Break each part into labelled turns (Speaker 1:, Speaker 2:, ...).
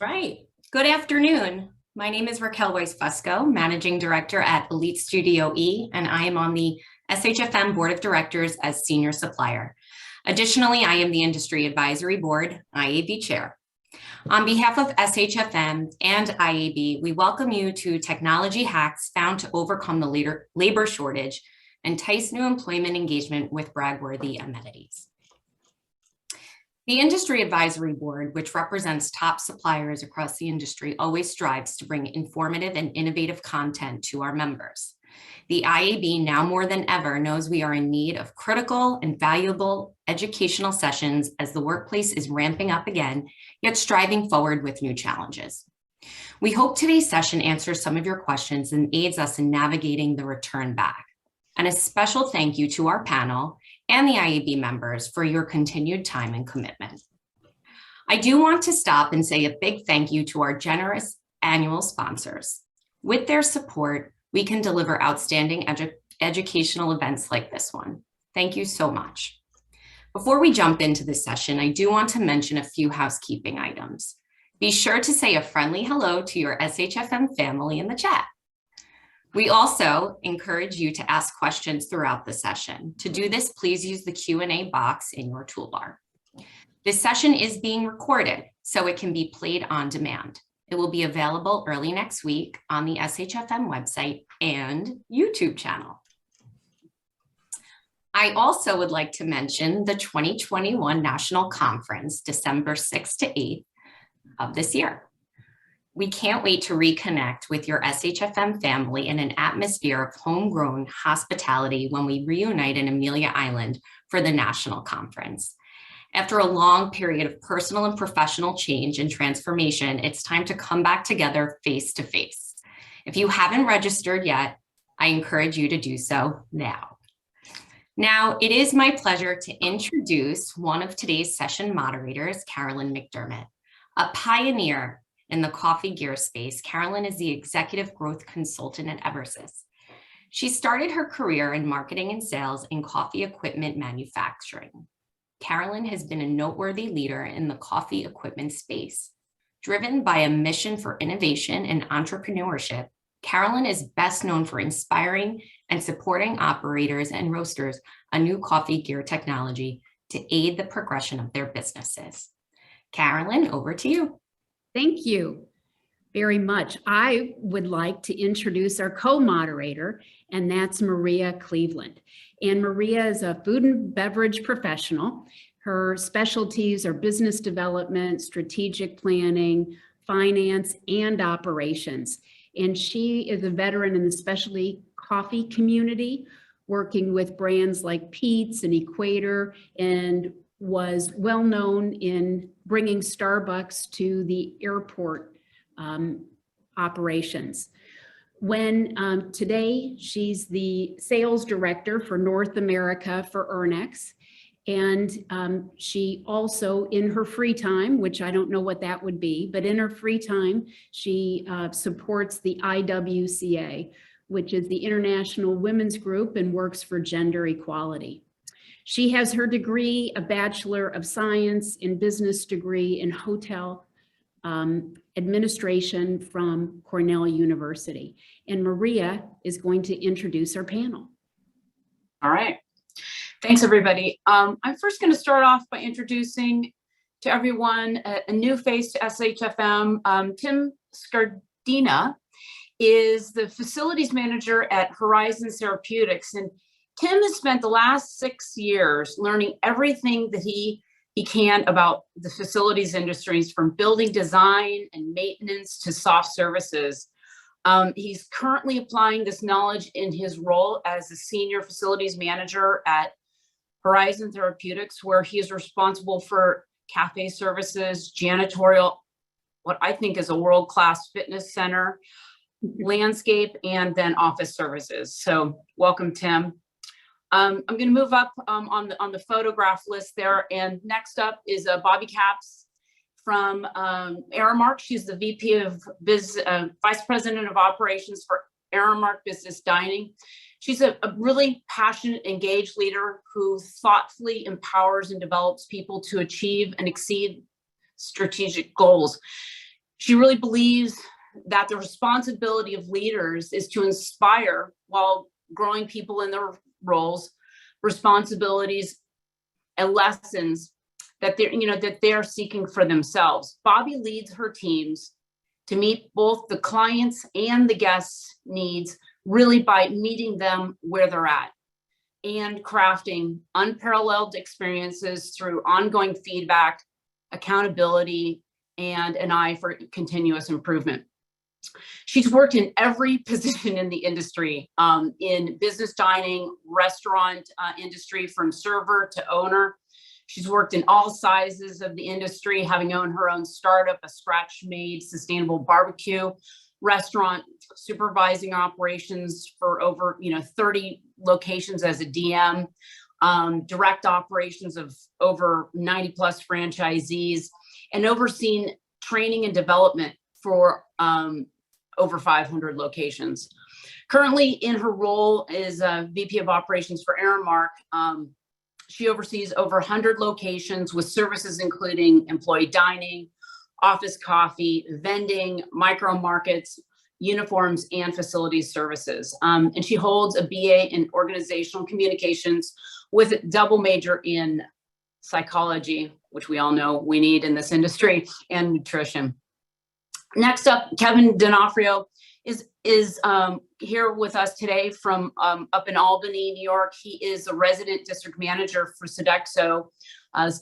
Speaker 1: Right. Good afternoon. My name is Raquel Weiss-Fusco, Managing Director at Elite Studio E, and I am on the SHFM Board of Directors as Senior Supplier. Additionally, I am the Industry Advisory Board, IAB Chair. On behalf of SHFM and IAB, we welcome you to Technology Hacks Found to Overcome the Labor Shortage, Entice New Employment Engagement with bragworthy Amenities. The Industry Advisory Board, which represents top suppliers across the industry, always strives to bring informative and innovative content to our members. The IAB, now more than ever, knows we are in need of critical and valuable educational sessions as the workplace is ramping up again, yet striving forward with new challenges. We hope today's session answers some of your questions and aids us in navigating the return back. And a special thank you to our panel and the IAB members for your continued time and commitment. I do want to stop and say a big thank you to our generous annual sponsors. With their support, we can deliver outstanding educational events like this one. Thank you so much. Before we jump into this session, I do want to mention a few housekeeping items. Be sure to say a friendly hello to your SHFM family in the chat. We also encourage you to ask questions throughout the session. To do this, please use the Q&A box in your toolbar. This session is being recorded, so it can be played on demand. It will be available early next week on the SHFM website and YouTube channel. I also would like to mention the 2021 National Conference, December 6th to 8th of this year. We can't wait to reconnect with your SHFM family in an atmosphere of homegrown hospitality when we reunite in Amelia Island for the national conference. After a long period of personal and professional change and transformation, it's time to come back together face to face. If you haven't registered yet, I encourage you to do so now. Now, it is my pleasure to introduce one of today's session moderators, Carolyn McDermott, a pioneer in the coffee gear space. Carolyn is the Executive Growth Consultant at Eversys. She started her career in marketing and sales in coffee equipment manufacturing. Carolyn has been a noteworthy leader in the coffee equipment space. Driven by a mission for innovation and entrepreneurship, Carolyn is best known for inspiring and supporting operators and roasters on new coffee gear technology to aid the progression of their businesses. Carolyn, over to you.
Speaker 2: Thank you very much. I would like to introduce our co-moderator, and that's Maria Cleveland. And Maria is a food and beverage professional. Her specialties are business development, strategic planning, finance, and operations. And she is a veteran in the specialty coffee community, working with brands like Peet's and Equator, and was well known in bringing Starbucks to the airport operations. Today, she's the sales director for North America for Ernex. And she also, in her free time, which I don't know what that would be, but in her free time, she supports the IWCA, which is the International Women's Group, and works for gender equality. She has her degree, a Bachelor of Science in Business degree in Hotel Administration from Cornell University. And Maria is going to introduce our panel.
Speaker 3: All right. Thanks, everybody. I'm first going to start off by introducing to everyone a new face to SHFM. Tim Scardina is the facilities manager at Horizon Therapeutics. And Tim has spent the last 6 years learning everything that he can about the facilities industries, from building design and maintenance to soft services. He's currently applying this knowledge in his role as a senior facilities manager at Horizon Therapeutics, where he is responsible for cafe services, janitorial, what I think is a world-class fitness center, landscape, and then office services. So welcome, Tim. I'm going to move up on the photograph list there. And next up is Bobby Capps from Aramark. She's the VP of Vice President of Operations for Aramark Business Dining. She's a really passionate, engaged leader who thoughtfully empowers and develops people to achieve and exceed strategic goals. She really believes that the responsibility of leaders is to inspire while growing people in their roles, responsibilities, and lessons that they're seeking for themselves. Bobby leads her teams to meet both the clients and the guests' needs, really by meeting them where they're at and crafting unparalleled experiences through ongoing feedback, accountability, and an eye for continuous improvement. She's worked in every position in the industry, in business dining, restaurant industry, from server to owner. She's worked in all sizes of the industry, having owned her own startup, a scratch-made sustainable barbecue restaurant, supervising operations for over 30 locations as a DM, direct operations of over 90 plus franchisees, and overseeing training and development for over 500 locations. Currently in her role is VP of Operations for Aramark. She oversees over 100 locations with services including employee dining, office coffee, vending, micro markets, uniforms, and facilities services. And she holds a BA in organizational communications with a double major in psychology, which we all know we need in this industry, and nutrition. Next up, Kevin D'Onofrio is here with us today from up in Albany, New York. He is a resident district manager for Sodexo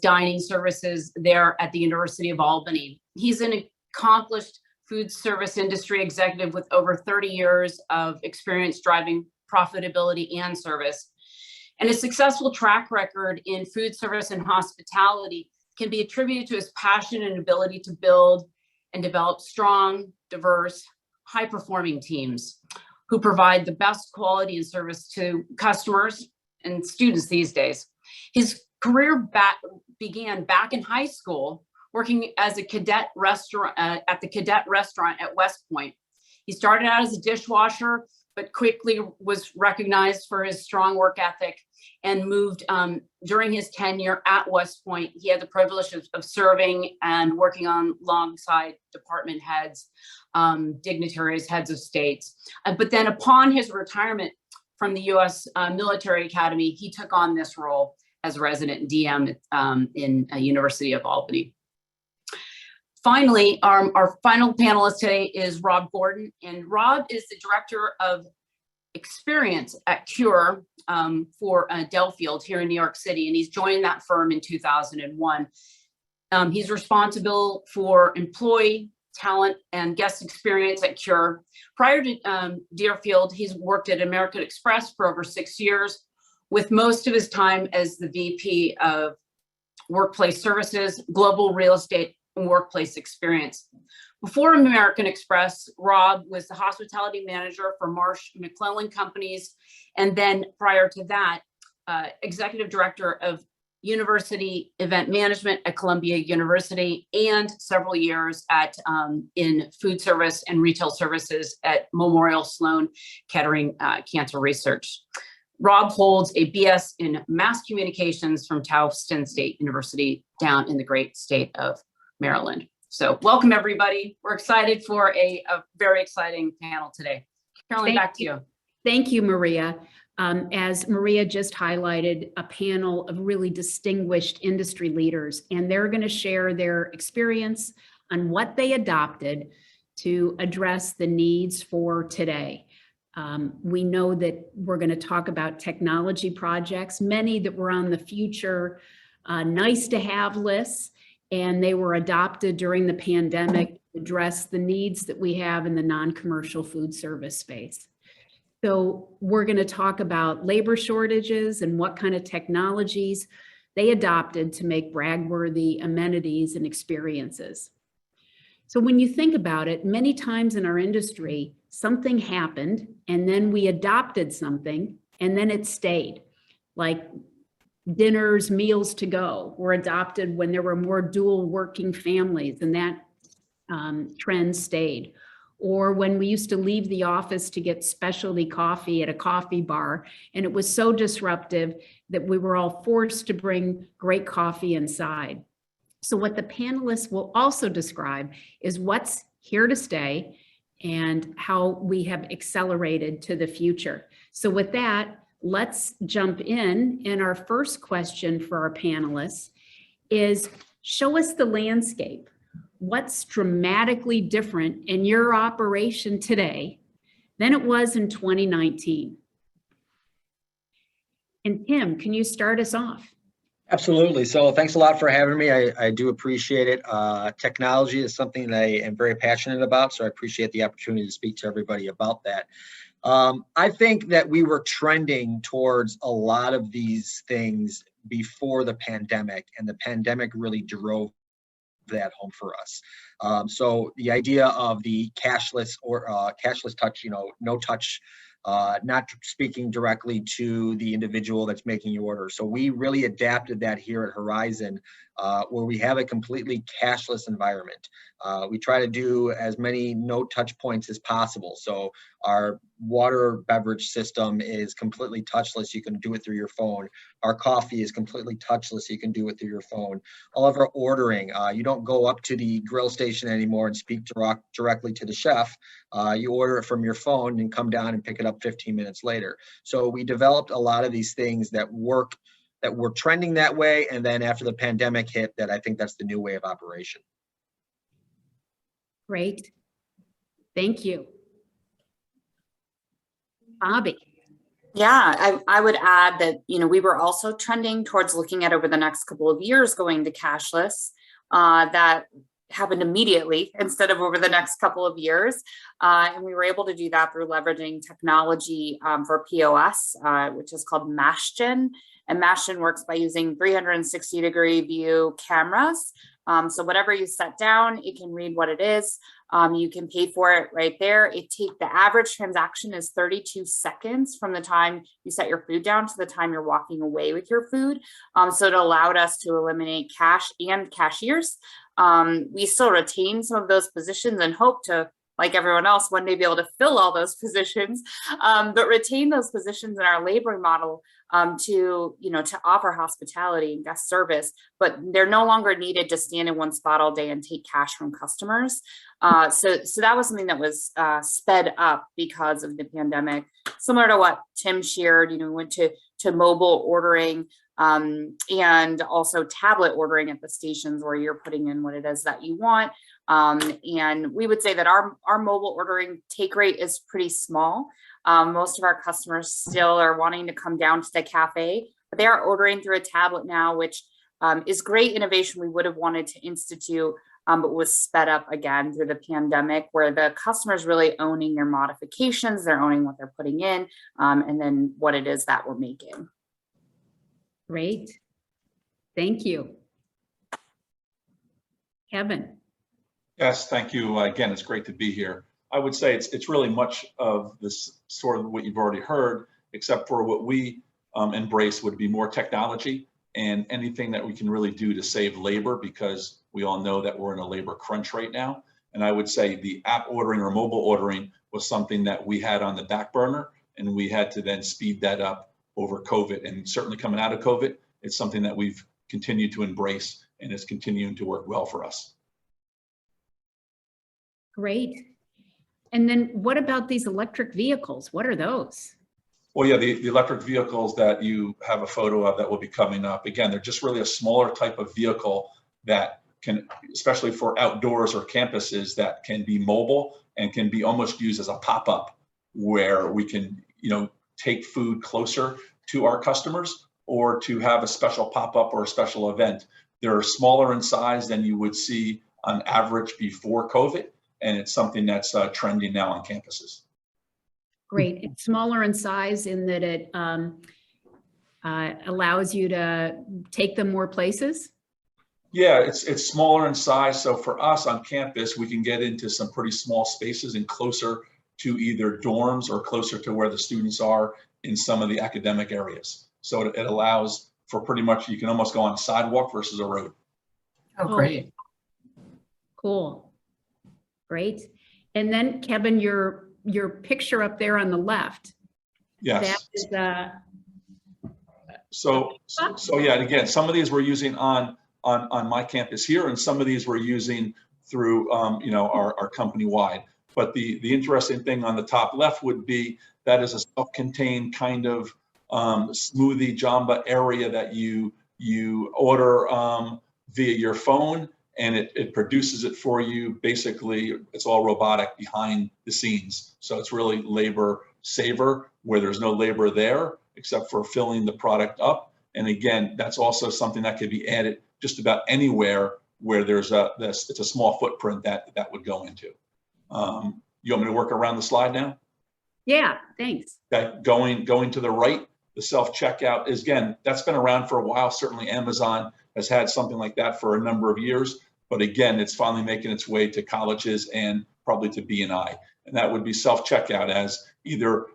Speaker 3: dining services there at the University of Albany. He's an accomplished food service industry executive with over 30 years of experience driving profitability and service. And his successful track record in food service and hospitality can be attributed to his passion and ability to build and develop strong, diverse, high-performing teams who provide the best quality and service to customers and students these days. His career began back in high school, working as a cadet restaurant at the cadet restaurant at West Point. He started out as a dishwasher, but quickly was recognized for his strong work ethic and moved during his tenure at West Point. He had the privilege of serving and working on alongside department heads, dignitaries, heads of states. But then upon his retirement from the U.S. Military Academy, he took on this role as resident DM in University of Albany. Finally, our final panelist today is Rob Gordon, and Rob is the Director of Experience at Cure for Delafield here in New York City, and he's joined that firm in 2001. He's responsible for employee, talent, and guest experience at Cure. Prior to Deerfield, he's worked at American Express for over 6 years, with most of his time as the VP of Workplace Services, Global Real Estate, and Workplace Experience. Before American Express, Rob was the hospitality manager for Marsh McLellan Companies, and then prior to that, executive director of university event management at Columbia University, and several years in food service and retail services at Memorial Sloan Kettering Cancer Research. Rob holds a BS in Mass Communications from Towson State University down in the great state of Maryland. So welcome, everybody. We're excited for a very exciting panel today. Carolyn, back to you.
Speaker 2: Thank you, Maria. As Maria just highlighted, a panel of really distinguished industry leaders, and they're going to share their experience on what they adopted to address the needs for today. We know that we're going to talk about technology projects, many that were on the future nice to have lists, and they were adopted during the pandemic to address the needs that we have in the non-commercial food service space. So we're going to talk about labor shortages and what kind of technologies they adopted to make bragworthy amenities and experiences. So when you think about it, many times in our industry, something happened and then we adopted something and then it stayed. Like dinners, meals to go were adopted when there were more dual working families, and that trend stayed. Or when we used to leave the office to get specialty coffee at a coffee bar, and it was so disruptive that we were all forced to bring great coffee inside. So what the panelists will also describe is what's here to stay and how we have accelerated to the future. So with that, let's jump in. And our first question for our panelists is, show us the landscape. What's dramatically different in your operation today than it was in 2019? And Tim, can you start us off?
Speaker 4: Absolutely. So thanks a lot for having me. I do appreciate it. Technology is something that I am very passionate about, so I appreciate the opportunity to speak to everybody about that. I think that we were trending towards a lot of these things before the pandemic, and the pandemic really drove that home for us. So the idea of the cashless or cashless touch, no touch, not speaking directly to the individual that's making your order. So we really adapted that here at Horizon, where we have a completely cashless environment. We try to do as many no touch points as possible. So our water beverage system is completely touchless. You can do it through your phone. Our coffee is completely touchless. You can do it through your phone. All of our ordering, you don't go up to the grill station anymore and speak directly to the chef. You order it from your phone and come down and pick it up 15 minutes later. So we developed a lot of these things that work, that were trending that way. And then after the pandemic hit, that I think that's the new way of operation.
Speaker 2: Great. Thank you. Bobby.
Speaker 5: Yeah, I would add that, we were also trending towards looking at over the next couple of years going to cashless. That happened immediately instead of over the next couple of years. And we were able to do that through leveraging technology for POS, which is called MashGen. And MashGen works by using 360-degree view cameras. So whatever you set down, it can read what it is. You can pay for it right there. The average transaction is 32 seconds from the time you set your food down to the time you're walking away with your food. So it allowed us to eliminate cash and cashiers. We still retain some of those positions and hope to, like everyone else, one day be able to fill all those positions, but retain those positions in our labor model to offer hospitality and guest service, but they're no longer needed to stand in one spot all day and take cash from customers. So that was something that was sped up because of the pandemic, similar to what Tim shared. We went to mobile ordering and also tablet ordering at the stations where you're putting in what it is that you want. And we would say that our mobile ordering take rate is pretty small. Most of our customers still are wanting to come down to the cafe, but they are ordering through a tablet now, which is great innovation we would have wanted to institute, but was sped up again through the pandemic, where the customer's really owning their modifications, they're owning what they're putting in, and then what it is that we're making.
Speaker 2: Great. Thank you. Kevin.
Speaker 6: Yes, thank you. Again, it's great to be here. I would say it's really much of this sort of what you've already heard, except for what we embrace would be more technology and anything that we can really do to save labor, because we all know that we're in a labor crunch right now. And I would say the app ordering or mobile ordering was something that we had on the back burner, and we had to then speed that up over COVID. And certainly coming out of COVID, it's something that we've continued to embrace, and it's continuing to work well for us.
Speaker 2: Great. And then what about these electric vehicles? What are those?
Speaker 6: Well, yeah, the electric vehicles that you have a photo of that will be coming up. Again, they're just really a smaller type of vehicle that can, especially for outdoors or campuses, that can be mobile and can be almost used as a pop-up, where we can, take food closer to our customers, or to have a special pop-up or a special event. They're smaller in size than you would see on average before COVID. And it's something that's trending now on campuses.
Speaker 2: Great. It's smaller in size in that it allows you to take them more places?
Speaker 6: Yeah, it's smaller in size. So for us on campus, we can get into some pretty small spaces and closer to either dorms or closer to where the students are in some of the academic areas. So it allows for pretty much, you can almost go on a sidewalk versus a road.
Speaker 3: Oh, great.
Speaker 2: Cool. Great. And then Kevin, your picture up there on the left.
Speaker 6: Yes.
Speaker 2: That is
Speaker 6: so yeah, and again, some of these we're using on my campus here, and some of these we're using through you know, our company wide. But the interesting thing on the top left would be that is a self-contained kind of smoothie jamba area that you order via your phone, and it produces it for you. Basically, it's all robotic behind the scenes. So it's really labor saver, where there's no labor there except for filling the product up. And again, that's also something that could be added just about anywhere where there's it's a small footprint that would go into. You want me to work around the slide now?
Speaker 2: Yeah, thanks.
Speaker 6: Okay, going to the right, the self-checkout is, again, that's been around for a while. Certainly Amazon has had something like that for a number of years, but again, it's finally making its way to colleges and probably to B&I. And that would be self-checkout as either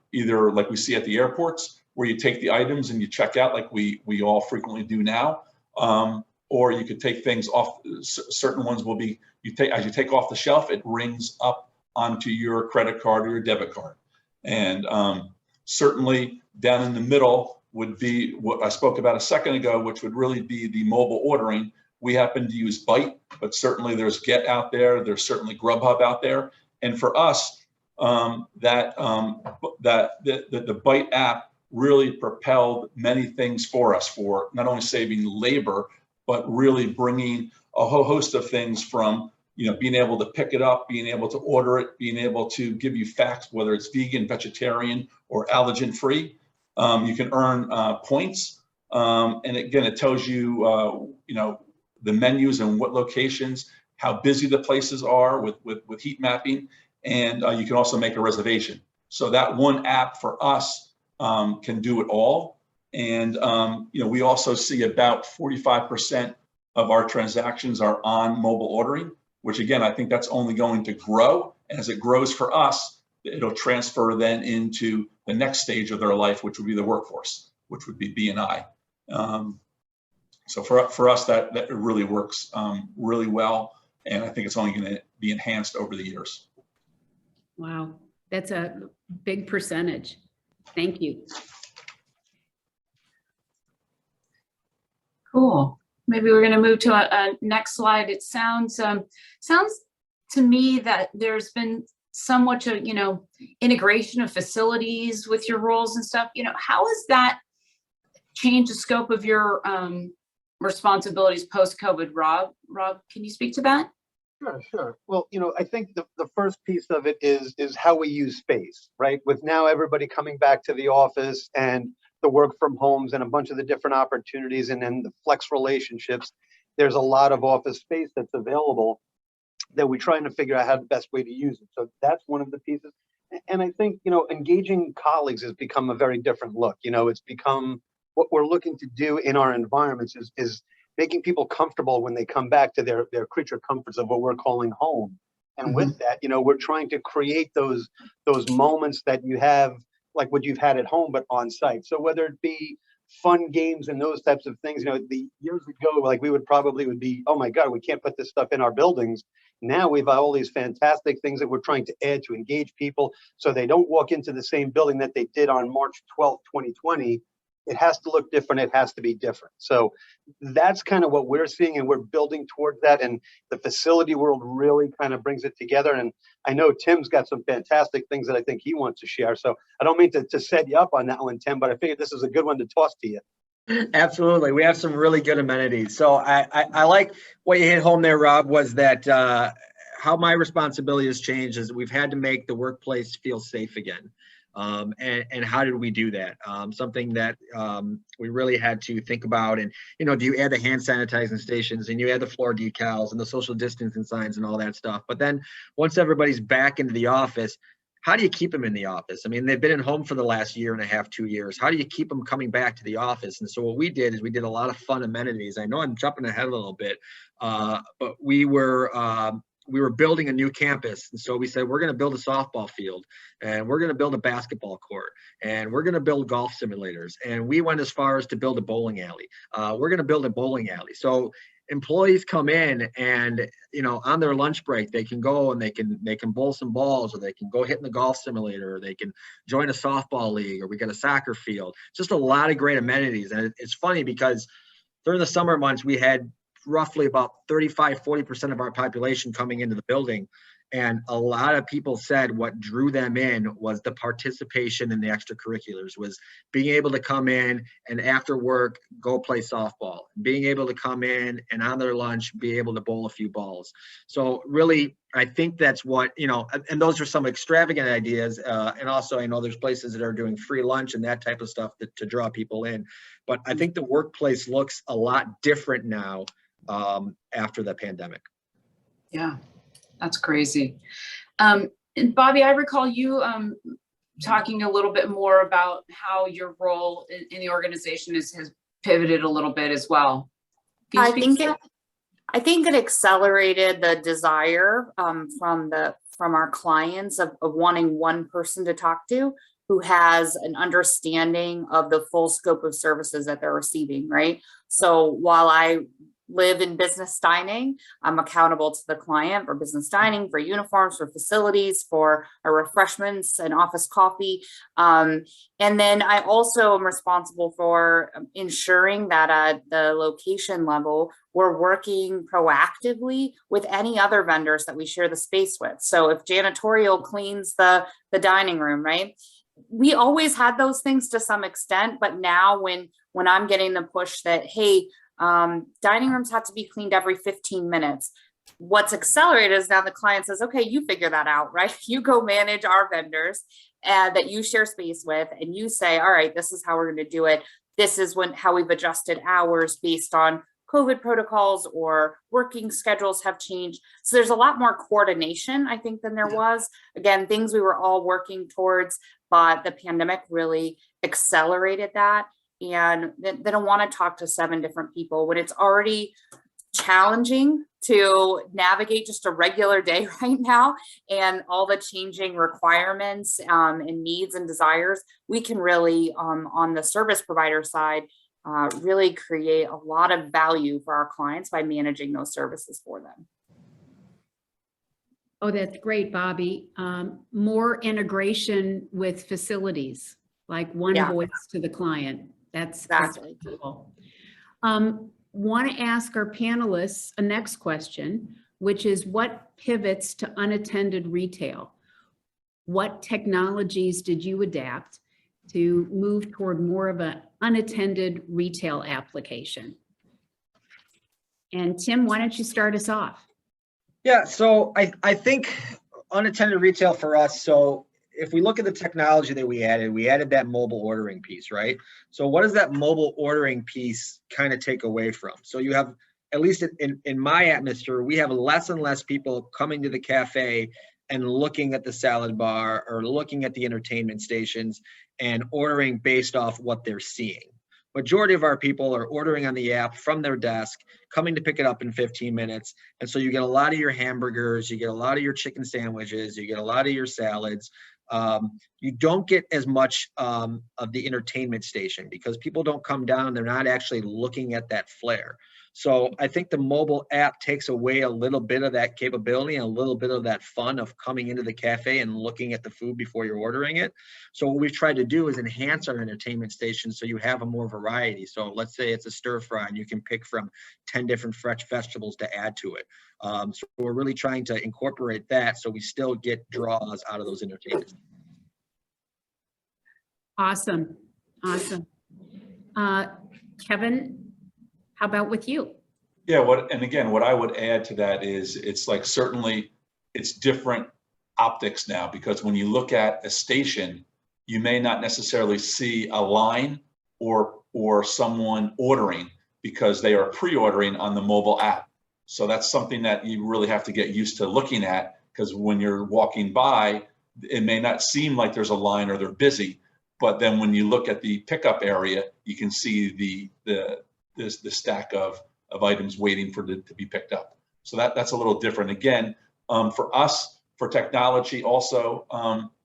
Speaker 6: like we see at the airports, where you take the items and you check out like we all frequently do now, or you could take things off. Certain ones will be, as you take off the shelf, it rings up onto your credit card or your debit card. And certainly down in the middle would be what I spoke about a second ago, which would really be the mobile ordering. We happen to use Bite, but certainly there's Get out there. There's certainly Grubhub out there. And for us, the Bite app really propelled many things for us, for not only saving labor, but really bringing a whole host of things from, you know, being able to pick it up, being able to order it, being able to give you facts, whether it's vegan, vegetarian, or allergen free. You can earn points. And again, it tells you, you know, the menus and what locations, how busy the places are with heat mapping. And you can also make a reservation. So that one app for us can do it all. And, you know, we also see about 45% of our transactions are on mobile ordering, which again, I think that's only going to grow. And as it grows for us, it'll transfer then into the next stage of their life, which would be the workforce, which would be B&I. So for us, that really works really well. And I think it's only going to be enhanced over the years.
Speaker 2: Wow, that's a big percentage. Thank you.
Speaker 3: Cool. Maybe we're going to move to a next slide. It sounds to me that there's been somewhat of, you know, integration of facilities with your roles and stuff. You know, how has that changed the scope of your responsibilities post-COVID? Rob, can you speak to that?
Speaker 7: Sure. Well, you know, I think the first piece of it is how we use space, right? With now everybody coming back to the office and the work from homes and a bunch of the different opportunities and then the flex relationships, there's a lot of office space that's available that we're trying to figure out how the best way to use it. So that's one of the pieces. And I think, you know, engaging colleagues has become a very different look. You know, it's become what we're looking to do in our environments is making people comfortable when they come back to their creature comforts of what we're calling home. And with that, you know, we're trying to create those moments that you have, like what you've had at home, but on site. So whether it be fun games and those types of things, you know, the years ago, like we would be, oh my God, we can't put this stuff in our buildings. Now we've all these fantastic things that we're trying to add to engage people so they don't walk into the same building that they did on March 12th, 2020. It has to look different. It has to be different. So that's kind of what we're seeing, and we're building towards that. And the facility world really kind of brings it together. And I know Tim's got some fantastic things that I think he wants to share. So I don't mean to set you up on that one, Tim, but I figured this is a good one to toss to you.
Speaker 4: Absolutely. We have some really good amenities. So I like what you hit home there, Rob, was that how my responsibility has changed is we've had to make the workplace feel safe again. And how did we do that? Something that we really had to think about. And, you know, do you add the hand sanitizing stations and you add the floor decals and the social distancing signs and all that stuff? But then once everybody's back into the office, how do you keep them in the office? I mean, they've been at home for the last year and a half, 2 years. How do you keep them coming back to the office? And so what we did is we did a lot of fun amenities. I know I'm jumping ahead a little bit, but we were building a new campus. And so we said, we're going to build a softball field, and we're going to build a basketball court, and we're going to build golf simulators. And we went as far as to build a bowling alley. We're going to build a bowling alley. So employees come in and, you know, on their lunch break, they can go and they can bowl some balls, or they can go hit in the golf simulator, or they can join a softball league, or we got a soccer field. Just a lot of great amenities. And it's funny because during the summer months, we had roughly about 35–40% of our population coming into the building. And a lot of people said what drew them in was the participation in the extracurriculars, was being able to come in and after work, go play softball, being able to come in and on their lunch, be able to bowl a few balls. So really, I think that's what, and those are some extravagant ideas. And also I know there's places that are doing free lunch and that type of stuff to draw people in. But I think the workplace looks a lot different now after the pandemic.
Speaker 3: Yeah, that's crazy. And Bobby, I recall you talking a little bit more about how your role in the organization has pivoted a little bit as well.
Speaker 5: I think it accelerated the desire from our clients of wanting one person to talk to who has an understanding of the full scope of services that they're receiving, right? So while I live in business dining, I'm accountable to the client for business dining, for uniforms, for facilities, for our refreshments and office coffee. And then I also am responsible for ensuring that at the location level, we're working proactively with any other vendors that we share the space with. So if janitorial cleans the dining room, right? We always had those things to some extent, but now when I'm getting the push that, hey, dining rooms have to be cleaned every 15 minutes. What's accelerated is now the client says, okay, you figure that out, right? You go manage our vendors that you share space with, and you say, all right, this is how we're going to do it. This is how we've adjusted hours based on COVID protocols or working schedules have changed. So there's a lot more coordination, I think, than there was. Again, things we were all working towards, but the pandemic really accelerated that. And they don't want to talk to 7 different people when it's already challenging to navigate just a regular day right now, and all the changing requirements and needs and desires. We can really, on the service provider side, really create a lot of value for our clients by managing those services for them.
Speaker 2: Oh, that's great, Bobby. More integration with facilities, like one voice to the client. That's cool. Want to ask our panelists a next question, which is what pivots to unattended retail? What technologies did you adapt to move toward more of an unattended retail application? And Tim, why don't you start us off?
Speaker 4: Yeah, so I think unattended retail for us, so if we look at the technology that we added that mobile ordering piece, right? So what does that mobile ordering piece kind of take away from? So you have, at least in my atmosphere, we have less and less people coming to the cafe and looking at the salad bar or looking at the entertainment stations and ordering based off what they're seeing. Majority of our people are ordering on the app from their desk, coming to pick it up in 15 minutes. And so you get a lot of your hamburgers, you get a lot of your chicken sandwiches, you get a lot of your salads. You don't get as much of the entertainment station because people don't come down, they're not actually looking at that flair. So I think the mobile app takes away a little bit of that capability and a little bit of that fun of coming into the cafe and looking at the food before you're ordering it. So what we've tried to do is enhance our entertainment station so you have a more variety. So let's say it's a stir fry and you can pick from 10 different fresh vegetables to add to it. So we're really trying to incorporate that so we still get draws out of those entertainments.
Speaker 2: Awesome. Kevin, how about with you?
Speaker 6: Yeah, what I would add to that is it's like certainly it's different optics now, because when you look at a station, you may not necessarily see a line or someone ordering because they are pre-ordering on the mobile app. So that's something that you really have to get used to looking at, because when you're walking by, it may not seem like there's a line or they're busy, but then when you look at the pickup area, you can see the stack of items waiting to be picked up. So that's a little different. Again, for us, for technology also,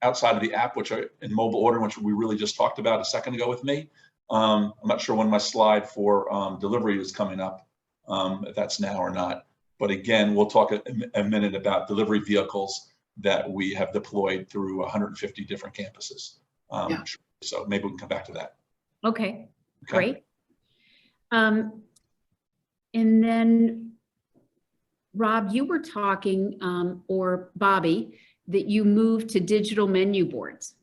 Speaker 6: outside of the app, in mobile ordering, which we really just talked about a second ago with me. I'm not sure when my slide for delivery is coming up, if that's now or not. But again, we'll talk a minute about delivery vehicles that we have deployed through 150 different campuses. So maybe we can come back to that.
Speaker 2: Okay. Great. And then, Rob, you were talking, or Bobby, that you moved to digital menu boards.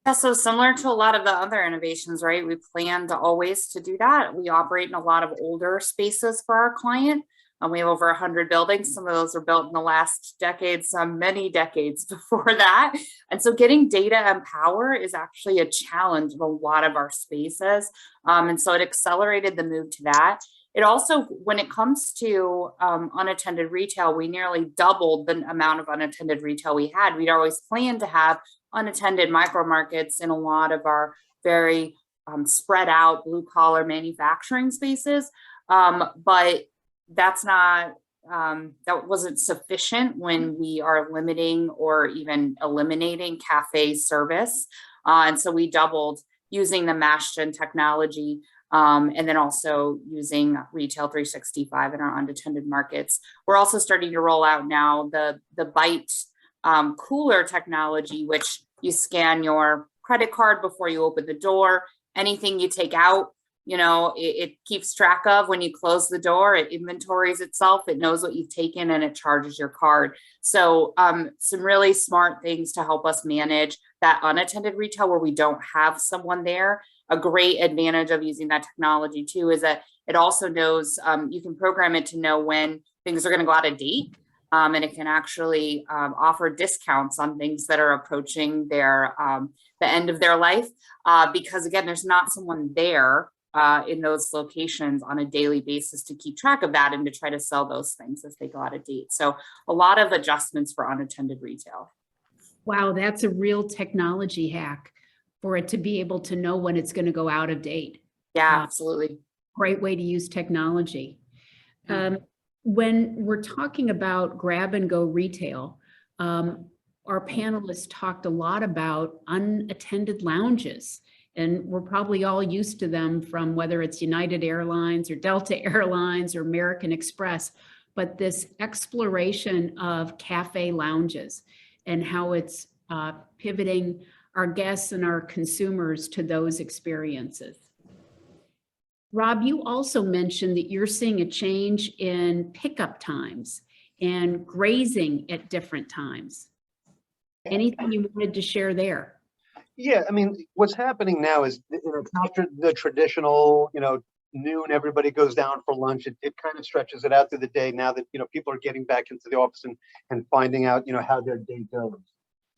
Speaker 5: Yeah, so similar to a lot of the other innovations, right? We plan to always to do that. We operate in a lot of older spaces for our client. We have over 100 buildings. Some of those were built in the last decade, some many decades before that. And so getting data and power is actually a challenge in a lot of our spaces. And so it accelerated the move to that. It also, when it comes to unattended retail, we nearly doubled the amount of unattended retail we had. We'd always planned to have unattended micro markets in a lot of our very spread out blue collar manufacturing spaces. But that's not, that wasn't sufficient when we are limiting or even eliminating cafe service. And so we doubled using the MashGen technology, and then also using Retail 365 in our unattended markets. We're also starting to roll out now the Bite cooler technology, which you scan your credit card before you open the door. Anything you take out, you know, it keeps track of when you close the door, it inventories itself, it knows what you've taken, and it charges your card. So some really smart things to help us manage that unattended retail where we don't have someone there. A great advantage of using that technology too is that it also knows, you can program it to know when things are going to go out of date. And it can actually offer discounts on things that are approaching their the end of their life, because again, there's not someone there in those locations on a daily basis to keep track of that and to try to sell those things as they go out of date. So a lot of adjustments for unattended retail.
Speaker 2: Wow, that's a real technology hack for it to be able to know when it's going to go out of date.
Speaker 5: Yeah, absolutely.
Speaker 2: Great way to use technology. When we're talking about grab and go retail, our panelists talked a lot about unattended lounges, and we're probably all used to them from whether it's United Airlines or Delta Airlines or American Express, but this exploration of cafe lounges and how it's pivoting our guests and our consumers to those experiences. Rob, you also mentioned that you're seeing a change in pickup times and grazing at different times. Anything you wanted to share there?
Speaker 7: Yeah, I mean, what's happening now is, you know, it's not the traditional, you know, noon, everybody goes down for lunch. It kind of stretches it out through the day now that, you know, people are getting back into the office and finding out, you know, how their day goes.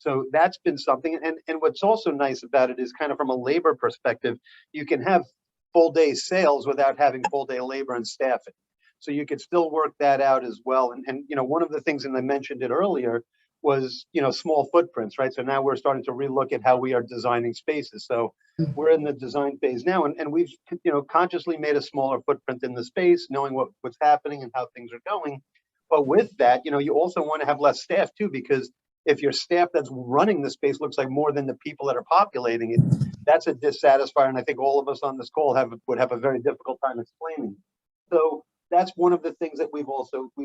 Speaker 7: So that's been something. And what's also nice about it is kind of from a labor perspective, you can have full day sales without having full day labor and staffing. So you could still work that out as well. And you know, one of the things, and I mentioned it earlier, was, you know, small footprints, right? So now we're starting to relook at how we are designing spaces. So we're in the design phase now, and we've, you know, consciously made a smaller footprint in the space, knowing what's happening and how things are going. But with that, you know, you also want to have less staff too, because if your staff that's running the space looks like more than the people that are populating it, that's a dissatisfier. And I think all of us on this call would have a very difficult time explaining. So that's one of the things that we've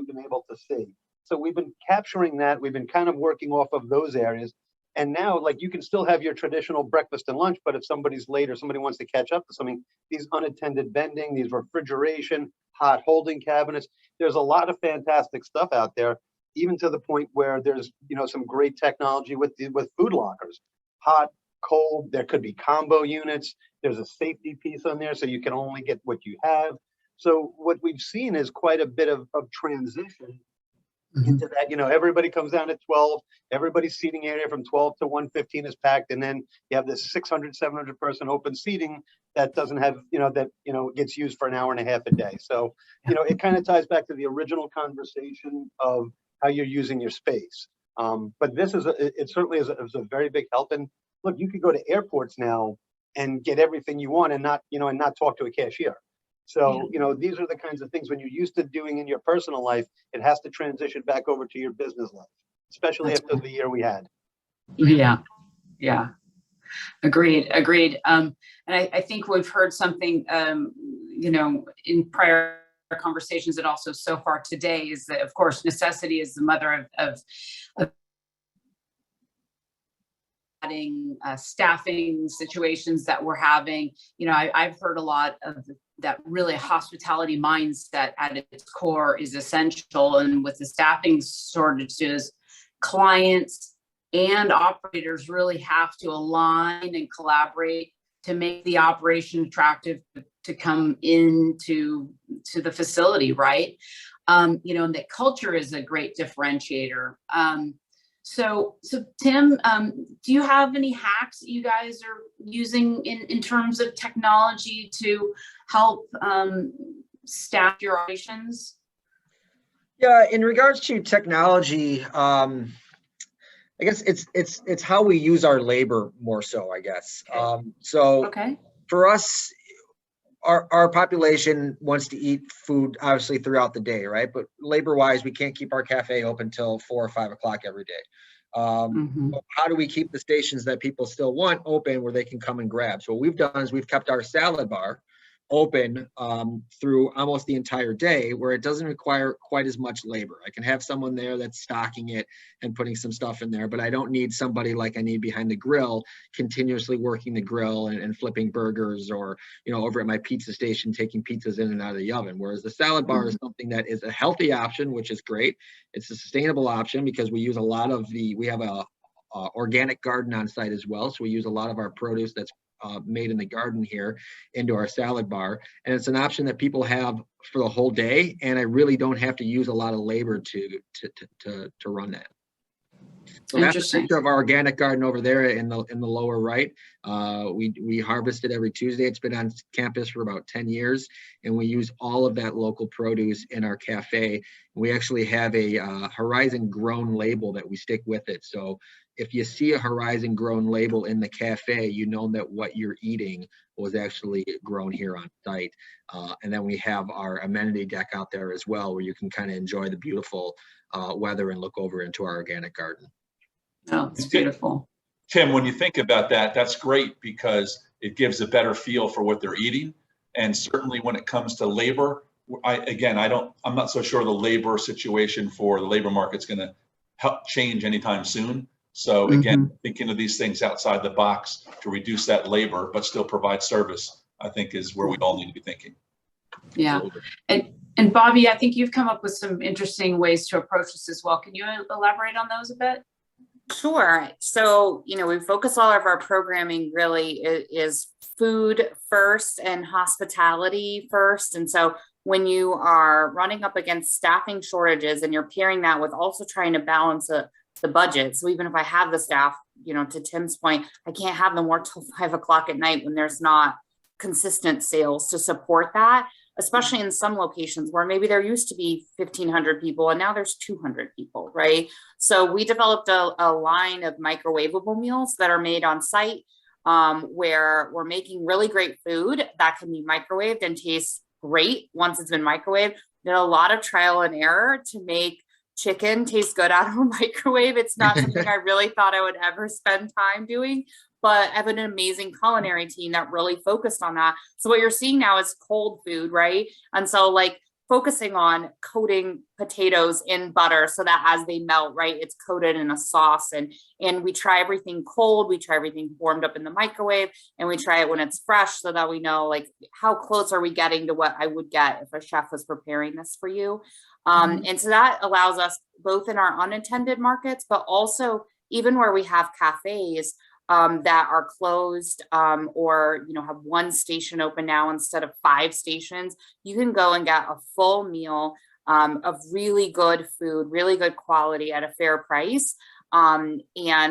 Speaker 7: been able to see. So we've been capturing that. We've been kind of working off of those areas. And now, like, you can still have your traditional breakfast and lunch, but if somebody's late or somebody wants to catch up to something, these unattended vending, these refrigeration, hot holding cabinets, there's a lot of fantastic stuff out there, even to the point where there's, you know, some great technology with food lockers, hot, cold. There could be combo units. There's a safety piece on there, so you can only get what you have. So what we've seen is quite a bit of transition into that. You know, everybody comes down at 12, everybody's seating area from 12 to 1:15 is packed, and then you have this 600, 700 person open seating that doesn't have, you know, that, you know, gets used for an hour and a half a day. So, you know, it kind of ties back to the original conversation of how you're using your space. But this is, it certainly is a very big help. And look, you could go to airports now and get everything you want and not, you know, and not talk to a cashier. So, you know, these are the kinds of things when you're used to doing in your personal life, it has to transition back over to your business life, especially after the year we had.
Speaker 3: Yeah. Agreed. And I think we've heard something, you know, in prior conversations and also so far today is that, of course, necessity is the mother of combating staffing situations that we're having. I've heard a lot of that really hospitality mindset at its core is essential. And with the staffing shortages, clients and operators really have to align and collaborate to make the operation attractive to come into the facility, right? And that culture is a great differentiator. So Tim, do you have any hacks that you guys are using in terms of technology to help staff your operations?
Speaker 4: Yeah, in regards to technology, I guess it's how we use our labor more so, I guess.
Speaker 3: Okay.
Speaker 4: For us, our population wants to eat food obviously throughout the day, right? But labor wise, we can't keep our cafe open till 4 or 5 o'clock every day. How do we keep the stations that people still want open where they can come and grab? So what we've done is we've kept our salad bar open through almost the entire day, where it doesn't require quite as much labor. I can have someone there that's stocking it and putting some stuff in there, but I don't need somebody like I need behind the grill continuously working the grill and flipping burgers, or over at my pizza station taking pizzas in and out of the oven. Whereas the salad bar is something that is a healthy option, which is great. It's a sustainable option because we use a lot of we have a organic garden on site as well, so we use a lot of our produce that's made in the garden here into our salad bar, and it's an option that people have for the whole day, and I really don't have to use a lot of labor to run that. So that's a picture of our organic garden over there in the lower right. We harvest it every Tuesday. It's been on campus for about 10 years, and we use all of that local produce in our cafe. We actually have a Horizon Grown label that we stick with it. So if you see a Horizon Grown label in the cafe, you know that what you're eating was actually grown here on site. And then we have our amenity deck out there as well, where you can kind of enjoy the beautiful weather and look over into our organic garden.
Speaker 3: Oh, it's beautiful.
Speaker 6: Tim, when you think about that, that's great because it gives a better feel for what they're eating. And certainly when it comes to labor, I'm not so sure the labor situation for the labor market's going to help change anytime soon. So again, thinking of these things outside the box to reduce that labor, but still provide service, I think is where we all need to be thinking.
Speaker 3: Yeah. And Bobby, I think you've come up with some interesting ways to approach this as well. Can you elaborate on those a bit?
Speaker 5: Sure. So, we focus all of our programming really is food first and hospitality first. And so when you are running up against staffing shortages and you're pairing that with also trying to balance the budget. So even if I have the staff, to Tim's point, I can't have them work till 5 o'clock at night when there's not consistent sales to support that, especially in some locations where maybe there used to be 1,500 people and now there's 200 people, right? So we developed a line of microwavable meals that are made on site, where we're making really great food that can be microwaved and taste great once it's been microwaved. There's a lot of trial and error to make chicken taste good out of a microwave. It's not something I really thought I would ever spend time doing, but I have an amazing culinary team that really focused on that. So what you're seeing now is cold food, right? And so focusing on coating potatoes in butter so that as they melt, right, it's coated in a sauce. And we try everything cold, we try everything warmed up in the microwave, and we try it when it's fresh so that we know how close are we getting to what I would get if a chef was preparing this for you. And so that allows us both in our unattended markets, but also even where we have cafes that are closed or have one station open now instead of 5 stations, you can go and get a full meal of really good food, really good quality at a fair price. And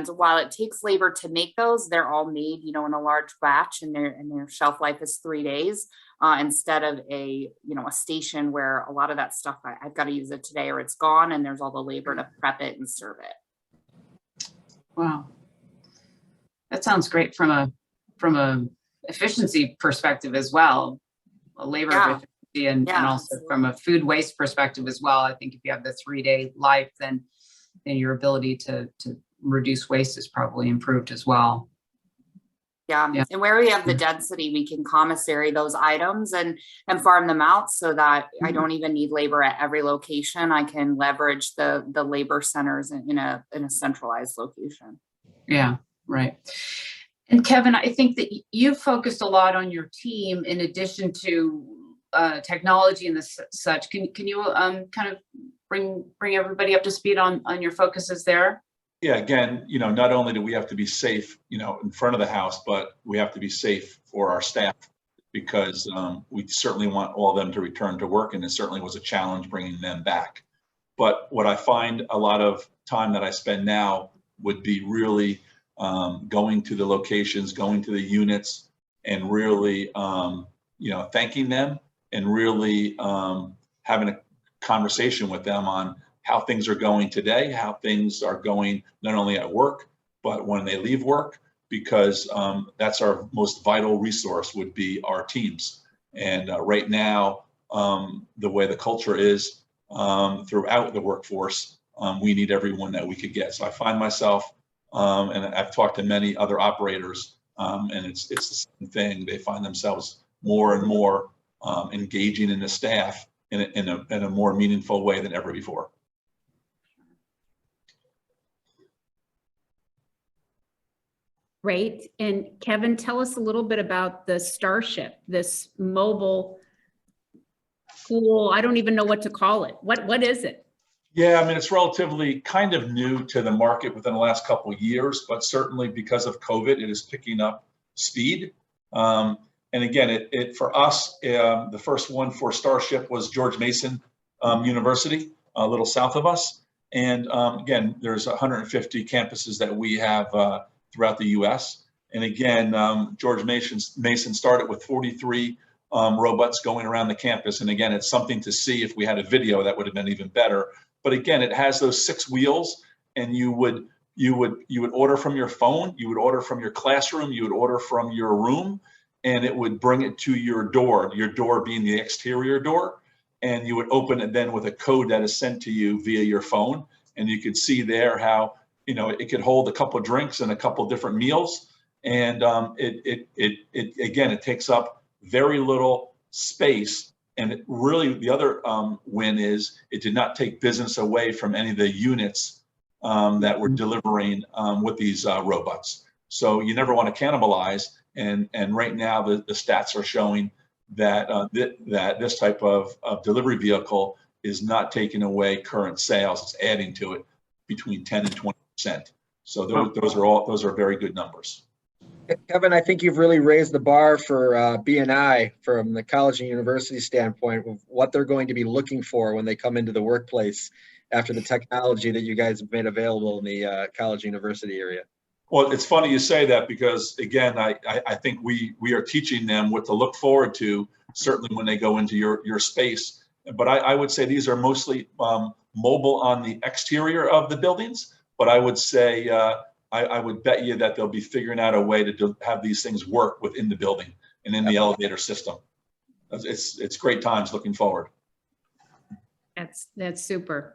Speaker 5: while it takes labor to make those, they're all made, in a large batch, and their shelf life is 3 days instead of a station where a lot of that stuff I've got to use it today or it's gone, and there's all the labor to prep it and serve it.
Speaker 3: Wow. That sounds great from a efficiency perspective as well, a labor efficiency and also from a food waste perspective as well. I think if you have the 3-day life, then your ability to reduce waste is probably improved as well.
Speaker 5: Yeah. And where we have the density, we can commissary those items and farm them out so that I don't even need labor at every location. I can leverage the labor centers in a centralized location.
Speaker 3: Yeah. Right. And Kevin, I think that you've focused a lot on your team in addition to technology and such. Can you kind of bring everybody up to speed on your focuses there?
Speaker 6: Yeah, again, not only do we have to be safe, in front of the house, but we have to be safe for our staff because we certainly want all of them to return to work, and it certainly was a challenge bringing them back. But what I find a lot of time that I spend now would be really going to the locations, going to the units, and really, thanking them and really having a conversation with them on how things are going today, how things are going not only at work, but when they leave work, because that's our most vital resource would be our teams. And right now, the way the culture is throughout the workforce, we need everyone that we could get. So I find myself, and I've talked to many other operators, and it's the same thing. They find themselves more and more engaging in the staff in a more meaningful way than ever before.
Speaker 2: Great. And Kevin, tell us a little bit about the Starship, this mobile pool. I don't even know what to call it. What is it?
Speaker 6: Yeah, I mean, it's relatively kind of new to the market within the last couple of years, but certainly because of COVID, it is picking up speed. And again, it for us, the first one for Starship was George Mason University, a little south of us. And again, there's 150 campuses that we have throughout the U.S. And again, George Mason started with 43 robots going around the campus. And again, it's something to see. If we had a video, that would have been even better. But again, it has those 6 wheels, and you would order from your phone, you would order from your classroom, you would order from your room, and it would bring it to your door being the exterior door. And you would open it then with a code that is sent to you via your phone. And you could see there how, it could hold a couple of drinks and a couple of different meals. And it takes up very little space. And it really, the other win is it did not take business away from any of the units that were delivering with these robots. So you never want to cannibalize. And right now the stats are showing that that this type of delivery vehicle is not taking away current sales; it's adding to it between 10 and 20%. So those are very good numbers.
Speaker 4: Kevin, I think you've really raised the bar for B&I from the college and university standpoint of what they're going to be looking for when they come into the workplace after the technology that you guys have made available in the college and university area.
Speaker 6: Well, it's funny you say that because, again, I think we are teaching them what to look forward to, certainly when they go into your space. But I would say these are mostly mobile on the exterior of the buildings. But I would say, I would bet you that they'll be figuring out a way to have these things work within the building and in the elevator system. It's great times looking forward.
Speaker 2: That's super.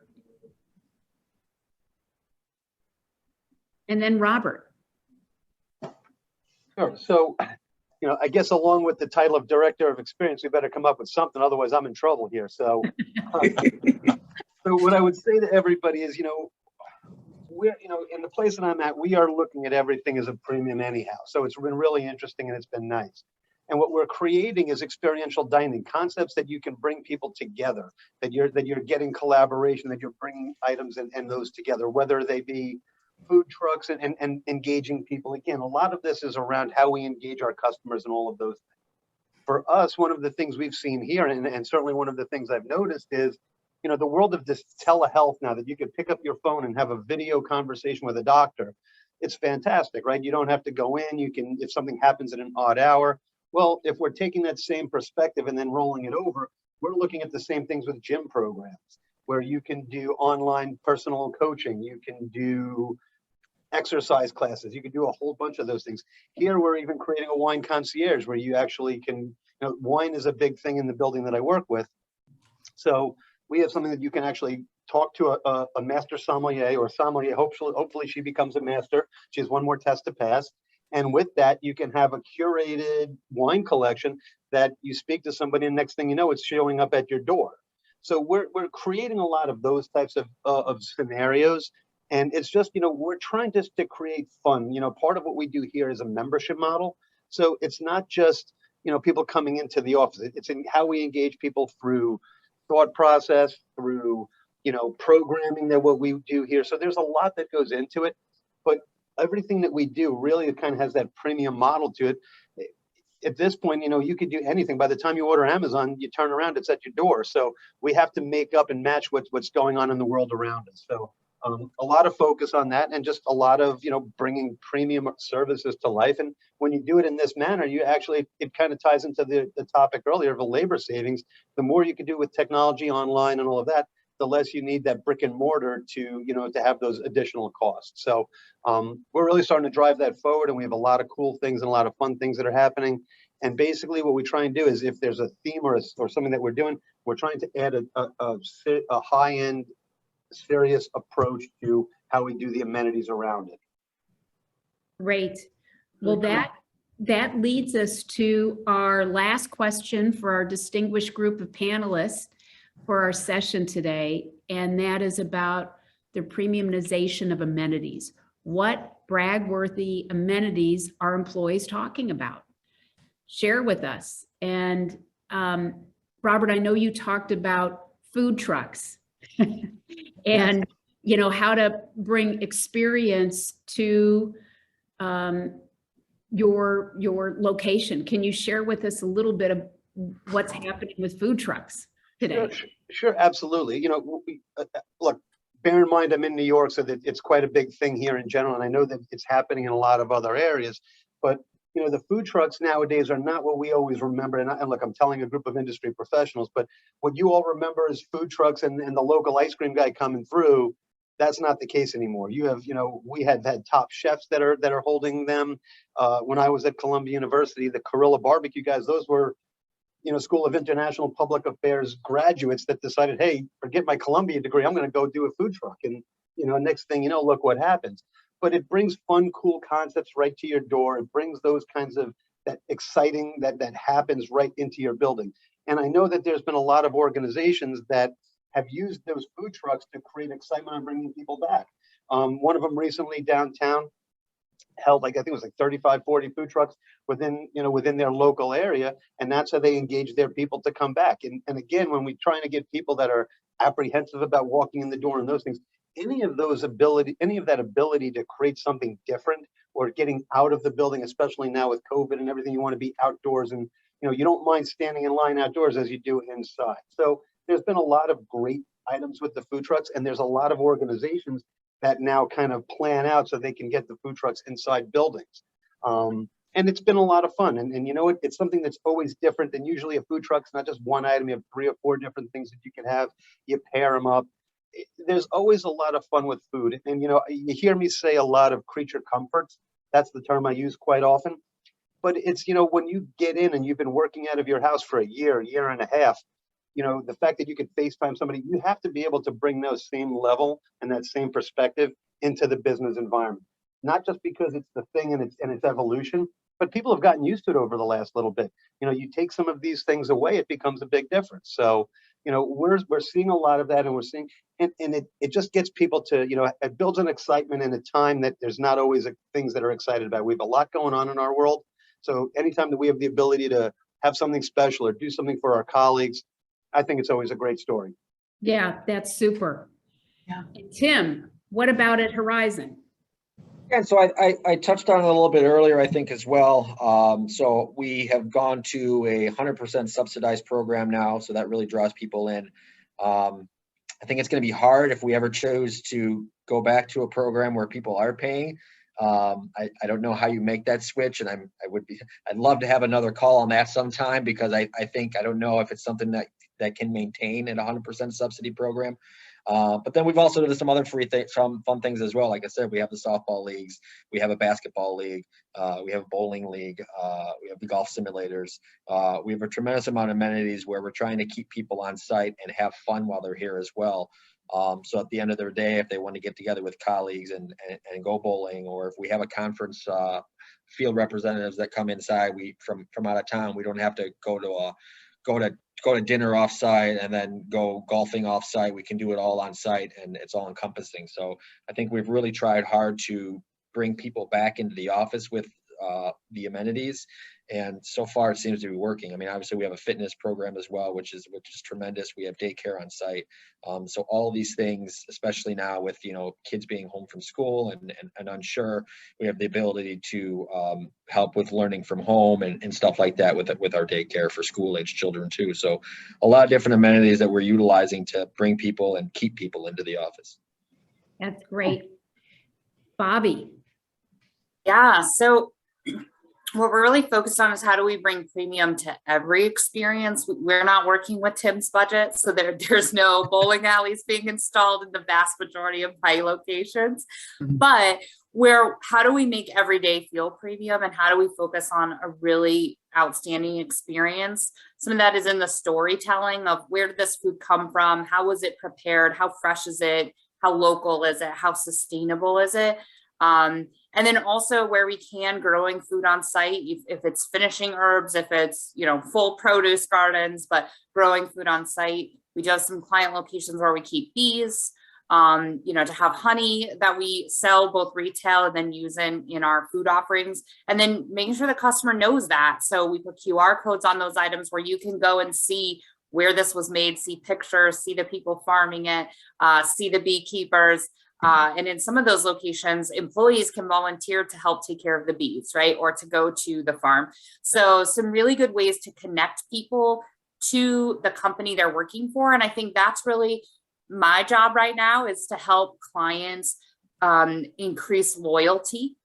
Speaker 2: And then Robert.
Speaker 7: Sure. So, I guess along with the title of Director of Experience, we better come up with something. Otherwise, I'm in trouble here. So, so what I would say to everybody is, we're, in the place that I'm at, we are looking at everything as a premium anyhow. So it's been really interesting and it's been nice. And what we're creating is experiential dining, concepts that you can bring people together, that you're getting collaboration, that you're bringing items and those together, whether they be food trucks and engaging people. Again, a lot of this is around how we engage our customers and all of those things. For us, one of the things we've seen here, and certainly one of the things I've noticed is, the world of this telehealth now, that you can pick up your phone and have a video conversation with a doctor. It's fantastic, right? You don't have to go in. You can, if something happens at an odd hour. Well, if we're taking that same perspective and then rolling it over, we're looking at the same things with gym programs, where you can do online personal coaching. You can do exercise classes. You can do a whole bunch of those things. Here, we're even creating a wine concierge where you actually can, wine is a big thing in the building that I work with. So we have something that you can actually talk to a master sommelier or sommelier. Hopefully she becomes a master. She has one more test to pass. And with that, you can have a curated wine collection that you speak to somebody and next thing you know, it's showing up at your door. So we're creating a lot of those types of scenarios. And it's just, we're trying just to create fun. Part of what we do here is a membership model. So it's not just, people coming into the office. It's in how we engage people through thought process, through, programming, that what we do here. So there's a lot that goes into it, but everything that we do really kind of has that premium model to it. At this point, you could do anything. By the time you order Amazon, you turn around, it's at your door. So we have to make up and match what's going on in the world around us. So a lot of focus on that, and just a lot of, bringing premium services to life. And when you do it in this manner, it kind of ties into the topic earlier of the labor savings. The more you can do with technology, online, and all of that, the less you need that brick and mortar to, to have those additional costs. So we're really starting to drive that forward, and we have a lot of cool things and a lot of fun things that are happening. And basically what we try and do is, if there's a theme or something that we're doing, we're trying to add a high-end, serious approach to how we do the amenities around it.
Speaker 2: Great. Well, that leads us to our last question for our distinguished group of panelists for our session today, and that is about the premiumization of amenities. What brag-worthy amenities are employees talking about? Share with us. And Robert, I know you talked about food trucks and how to bring experience to your location. Can you share with us a little bit of what's happening with food trucks today?
Speaker 7: Sure, absolutely. Look, bear in mind, I'm in New York, so that it's quite a big thing here in general, and I know that it's happening in a lot of other areas. But the food trucks nowadays are not what we always remember. And look, I'm telling a group of industry professionals, but what you all remember is food trucks and the local ice cream guy coming through. That's not the case anymore. You have, we had top chefs that are holding them. When I was at Columbia University, the Carilla barbecue guys, those were, School of International Public Affairs graduates that decided, hey, forget my Columbia degree, I'm going to go do a food truck. And, next thing you know, look what happens. But it brings fun, cool concepts right to your door. It brings those kinds of that exciting that happens right into your building. And I know that there's been a lot of organizations that have used those food trucks to create excitement on bringing people back. One of them recently downtown held, I think it was 35, 40 food trucks within their local area. And that's how they engage their people to come back. And again, when we're trying to get people that are apprehensive about walking in the door and those things, any of that ability to create something different, or getting out of the building, especially now with COVID and everything, you want to be outdoors, and you don't mind standing in line outdoors as you do inside. So there's been a lot of great items with the food trucks, and there's a lot of organizations that now kind of plan out so they can get the food trucks inside buildings. And it's been a lot of fun. And it's something that's always different than usually a food truck's not just one item. You have 3 or 4 different things that you can have. You pair them up. There's always a lot of fun with food. And, you hear me say a lot of creature comforts. That's the term I use quite often. But it's, when you get in and you've been working out of your house for a year and a half, the fact that you can FaceTime somebody, you have to be able to bring those same level and that same perspective into the business environment. Not just because it's the thing and its evolution, but people have gotten used to it over the last little bit. You take some of these things away, it becomes a big difference. So, we're seeing a lot of that, and we're seeing, and it just gets people to, it builds an excitement in a time that there's not always things that are excited about. We have a lot going on in our world. So anytime that we have the ability to have something special or do something for our colleagues, I think it's always a great story.
Speaker 2: Yeah, that's super.
Speaker 3: Yeah.
Speaker 2: Tim, what about at Horizon?
Speaker 4: And so I touched on it a little bit earlier, I think, as well. So we have gone to a 100% subsidized program now, so that really draws people in. I think it's going to be hard if we ever chose to go back to a program where people are paying. I don't know how you make that switch, and I'd love to have another call on that sometime, because I don't know if it's something that can maintain at 100% subsidy program. But then we've also done some other some fun things as well. Like I said, we have the softball leagues, we have a basketball league, we have a bowling league, we have the golf simulators. We have a tremendous amount of amenities where we're trying to keep people on site and have fun while they're here as well. So at the end of their day, if they want to get together with colleagues and go bowling, or if we have a conference, field representatives that come inside, from out of town, we don't have to go to go to dinner offsite and then go golfing offsite. We can do it all on site, and it's all encompassing. So I think we've really tried hard to bring people back into the office with the amenities, and so far it seems to be working. I mean, obviously we have a fitness program as well, which is tremendous. We have daycare on site. So all these things, especially now with, you know, kids being home from school and unsure, we have the ability to help with learning from home and stuff like that with our daycare for school age children too. So a lot of different amenities that we're utilizing to bring people and keep people into the office.
Speaker 2: That's great. Bobby.
Speaker 5: Yeah, so what we're really focused on is how do we bring premium to every experience. We're not working with Tim's budget, so there's no bowling alleys being installed in the vast majority of high locations. But how do we make every day feel premium, and how do we focus on a really outstanding experience? Some of that is in the storytelling of where did this food come from? How was it prepared? How fresh is it? How local is it? How sustainable is it? And then also where we can, growing food on site, if it's finishing herbs, if it's, you know, full produce gardens, but growing food on site. We do have some client locations where we keep bees, you know, to have honey that we sell both retail and then use in our food offerings, and then making sure the customer knows that. So we put QR codes on those items where you can go and see where this was made, see pictures, see the people farming it, see the beekeepers. And in some of those locations, employees can volunteer to help take care of the bees, right? Or to go to the farm. So some really good ways to connect people to the company they're working for. And I think that's really my job right now, is to help clients increase loyalty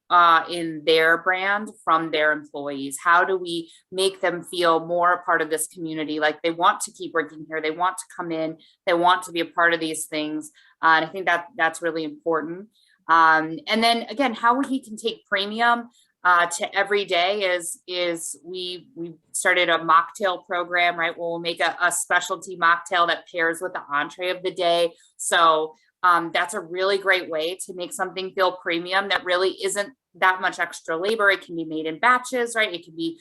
Speaker 5: in their brand from their employees. How do we make them feel more a part of this community? Like they want to keep working here. They want to come in. They want to be a part of these things. And I think that's really important. And then again, how he can take premium to every day is we started a mocktail program, right? We'll make a specialty mocktail that pairs with the entree of the day. So that's a really great way to make something feel premium that really isn't that much extra labor. It can be made in batches, right? It can be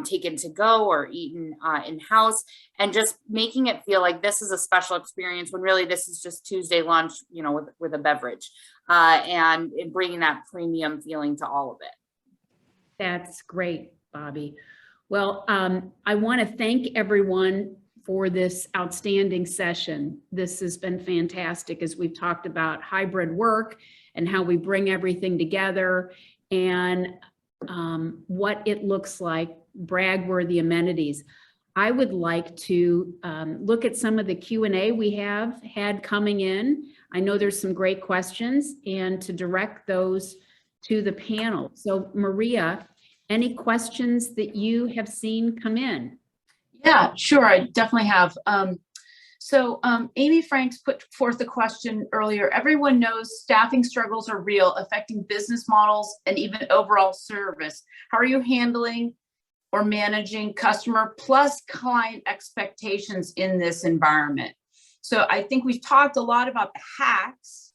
Speaker 5: taken to go or eaten in-house, and just making it feel like this is a special experience when really this is just Tuesday lunch, you know, with a beverage, and bringing that premium feeling to all of it.
Speaker 2: That's great, Bobby. Well, I want to thank everyone for this outstanding session. This has been fantastic as we've talked about hybrid work and how we bring everything together, and what it looks like, brag-worthy amenities. I would like to look at some of the Q&A we have had coming in. I know there's some great questions, and to direct those to the panel. So Maria, any questions that you have seen come in?
Speaker 3: Yeah, sure. I definitely have. So Amy Franks put forth the question earlier. Everyone knows staffing struggles are real, affecting business models and even overall service. How are you handling or managing customer plus client expectations in this environment? So I think we've talked a lot about the hacks,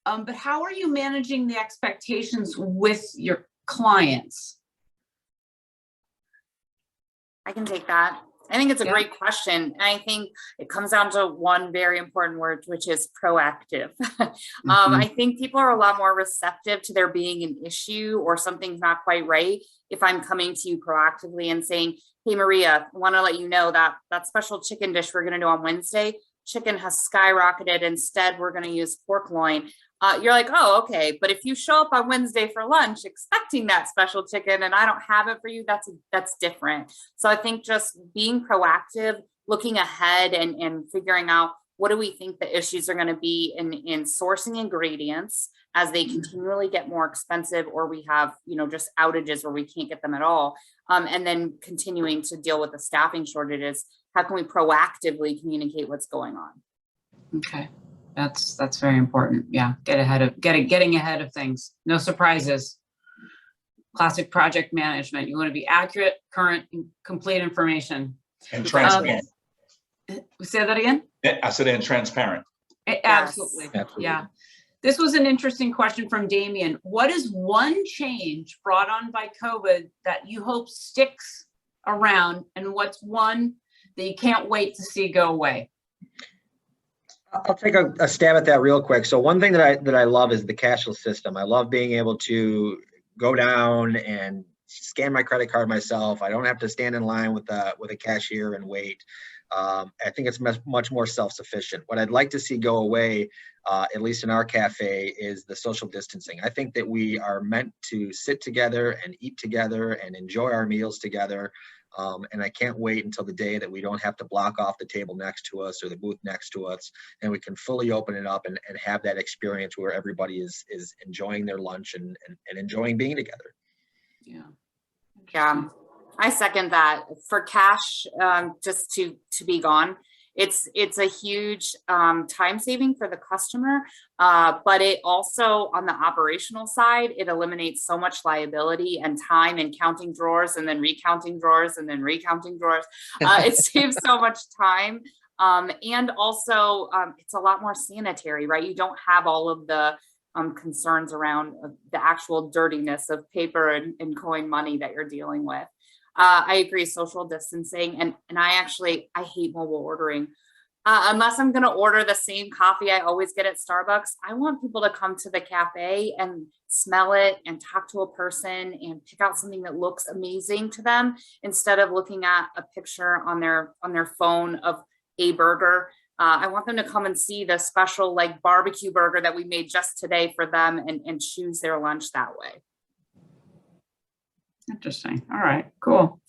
Speaker 3: but how are you managing the expectations with your clients?
Speaker 5: I can take that. I think it's a great question. And I think it comes down to one very important word, which is proactive. I think people are a lot more receptive to there being an issue or something's not quite right if I'm coming to you proactively and saying, hey, Maria, I want to let you know that that special chicken dish we're going to do on Wednesday, chicken has skyrocketed. Instead, we're going to use pork loin. You're like, oh, okay. But if you show up on Wednesday for lunch expecting that special chicken and I don't have it for you, that's different. So I think just being proactive, looking ahead and figuring out what do we think the issues are going to be in sourcing ingredients as they continually get more expensive, or we have, you know, just outages where we can't get them at all. And then continuing to deal with the staffing shortages. How can we proactively communicate what's going on?
Speaker 3: Okay. That's very important. Yeah. Getting ahead of things. No surprises. Classic project management. You want to be accurate, current, and complete information.
Speaker 6: And transparent.
Speaker 3: Say that again?
Speaker 6: I said, and transparent.
Speaker 3: Absolutely.
Speaker 4: Absolutely.
Speaker 3: Yeah. This was an interesting question from Damien. What is one change brought on by COVID that you hope sticks around? And what's one that you can't wait to see go away?
Speaker 4: I'll take a stab at that real quick. So one thing that I love is the cashless system. I love being able to go down and scan my credit card myself. I don't have to stand in line with a cashier and wait. I think it's much more self-sufficient. What I'd like to see go away, at least in our cafe, is the social distancing. I think that we are meant to sit together and eat together and enjoy our meals together. And I can't wait until the day that we don't have to block off the table next to us or the booth next to us, and we can fully open it up and have that experience where everybody is enjoying their lunch and enjoying being together.
Speaker 3: Yeah.
Speaker 5: Yeah, I second that. For cash, just to be gone, it's a huge time saving for the customer, but it also, on the operational side, it eliminates so much liability and time and counting drawers and then recounting drawers and then recounting drawers. It saves so much time. And also, it's a lot more sanitary, right? You don't have all of the concerns around the actual dirtiness of paper and coin money that you're dealing with. I agree, social distancing, and I hate mobile ordering. Unless I'm going to order the same coffee I always get at Starbucks, I want people to come to the cafe and smell it and talk to a person and pick out something that looks amazing to them instead of looking at a picture on their phone of a burger. I want them to come and see the special like barbecue burger that we made just today for them and choose their lunch that way.
Speaker 3: Interesting. All right, cool.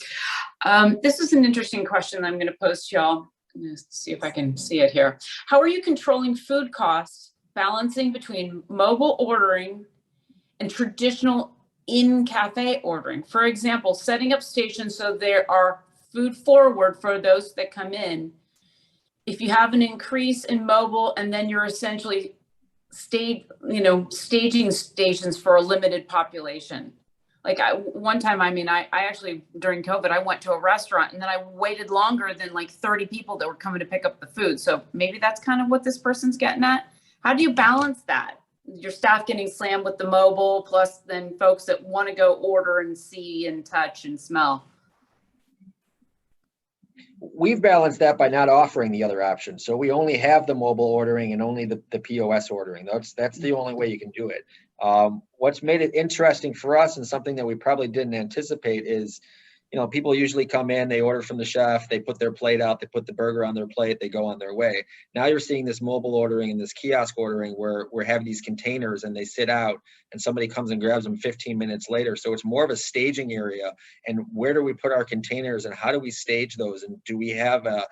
Speaker 3: This is an interesting question that I'm going to pose to y'all. Let's see if I can see it here. How are you controlling food costs, balancing between mobile ordering and traditional in-cafe ordering? For example, setting up stations so there are food forward for those that come in. If you have an increase in mobile and then you're essentially staging stations for a limited population. Like one time, I actually, during COVID, I went to a restaurant and then I waited longer than like 30 people that were coming to pick up the food. So maybe that's kind of what this person's getting at. How do you balance that? Your staff getting slammed with the mobile, plus then folks that want to go order and see and touch and smell.
Speaker 4: We've balanced that by not offering the other options. So we only have the mobile ordering and only the POS ordering. That's the only way you can do it. What's made it interesting for us and something that we probably didn't anticipate is, people usually come in, they order from the chef, they put their plate out, they put the burger on their plate, they go on their way. Now you're seeing this mobile ordering and this kiosk ordering where we're having these containers and they sit out and somebody comes and grabs them 15 minutes later. So it's more of a staging area. And where do we put our containers and how do we stage those? And do we have an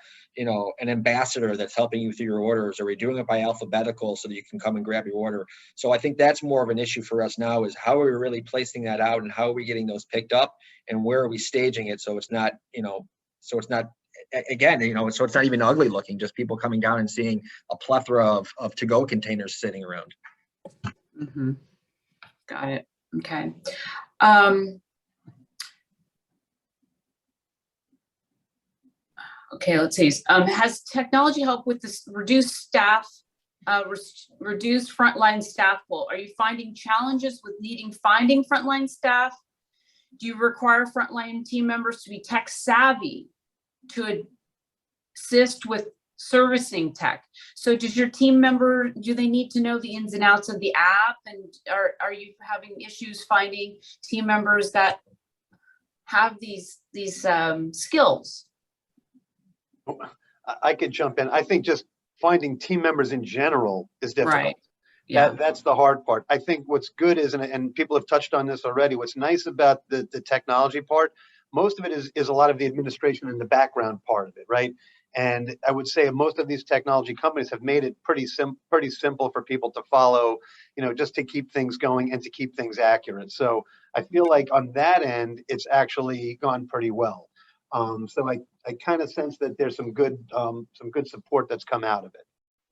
Speaker 4: ambassador that's helping you through your orders? Are we doing it by alphabetical so that you can come and grab your order? So I think that's more of an issue for us now, is how are we really placing that out and how are we getting those picked up and where are we staging it so it's not, so it's not even ugly looking, just people coming down and seeing a plethora of to-go containers sitting around.
Speaker 3: Mm-hmm. Got it. Okay. Okay, let's see. Has technology helped with this reduced frontline staff pool? Are you finding challenges with finding frontline staff? Do you require frontline team members to be tech savvy to assist with servicing tech? So does your team member, do they need to know the ins and outs of the app? And are you having issues finding team members that have these skills?
Speaker 7: I could jump in. I think just finding team members in general is difficult.
Speaker 3: Right. Yeah.
Speaker 7: That's the hard part. I think what's good is, and people have touched on this already, what's nice about the technology part, most of it is a lot of the administration and the background part of it, right? And I would say most of these technology companies have made it pretty simple for people to follow, just to keep things going and to keep things accurate. So I feel like on that end, it's actually gone pretty well. So I kind of sense that there's some good support that's come out of it.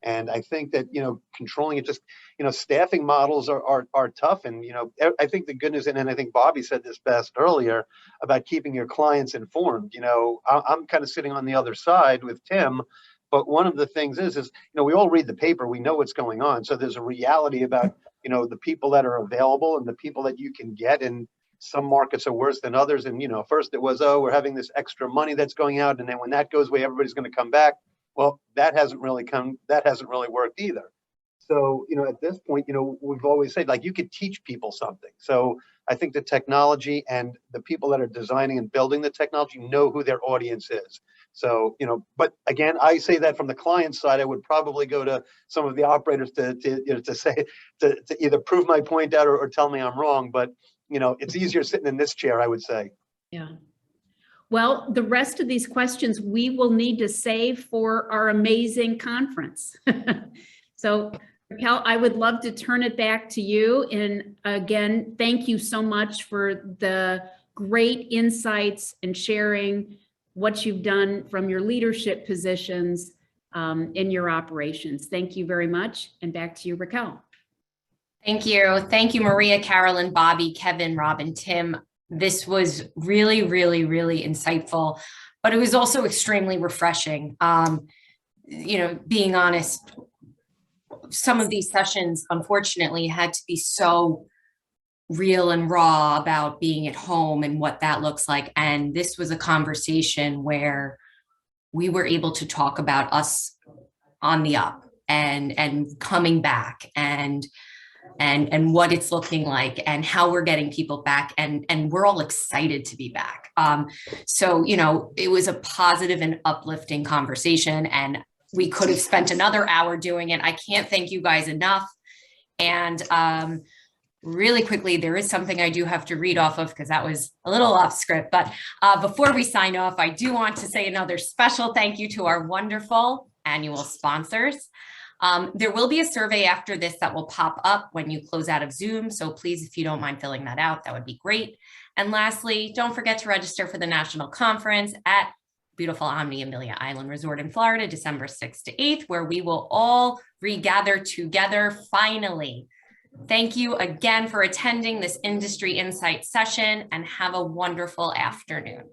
Speaker 7: And I think that, controlling it, just, staffing models are tough. And, I think the good news, and I think Bobby said this best earlier about keeping your clients informed. I'm kind of sitting on the other side with Tim, but one of the things is, we all read the paper, we know what's going on. So there's a reality about, the people that are available and the people that you can get. And some markets are worse than others. And, first it was, oh, we're having this extra money that's going out. And then when that goes away, everybody's going to come back. Well, that hasn't really worked either. So, at this point, we've always said, like, you could teach people something. So I think the technology and the people that are designing and building the technology know who their audience is. So, but again, I say that from the client side, I would probably go to some of the operators to either prove my point out or tell me I'm wrong. But, it's easier sitting in this chair, I would say.
Speaker 2: Yeah. Well, the rest of these questions we will need to save for our amazing conference. So, Raquel, I would love to turn it back to you. And again, thank you so much for the great insights and sharing what you've done from your leadership positions in your operations. Thank you very much. And back to you, Raquel.
Speaker 1: Thank you. Thank you, Maria, Carolyn, Bobby, Kevin, Robin, Tim. This was really, really, really insightful, but it was also extremely refreshing. Being honest, some of these sessions, unfortunately, had to be so real and raw about being at home and what that looks like. And this was a conversation where we were able to talk about us on the up and coming back and what it's looking like and how we're getting people back. And we're all excited to be back. So, it was a positive and uplifting conversation, and we could have spent another hour doing it. I can't thank you guys enough. And really quickly, there is something I do have to read off of because that was a little off script. But before we sign off, I do want to say another special thank you to our wonderful annual sponsors. There will be a survey after this that will pop up when you close out of Zoom. So please, if you don't mind filling that out, that would be great. And lastly, don't forget to register for the national conference at beautiful Omni Amelia Island Resort in Florida, December 6th to 8th, where we will all regather together finally. Thank you again for attending this Industry Insight session, and have a wonderful afternoon.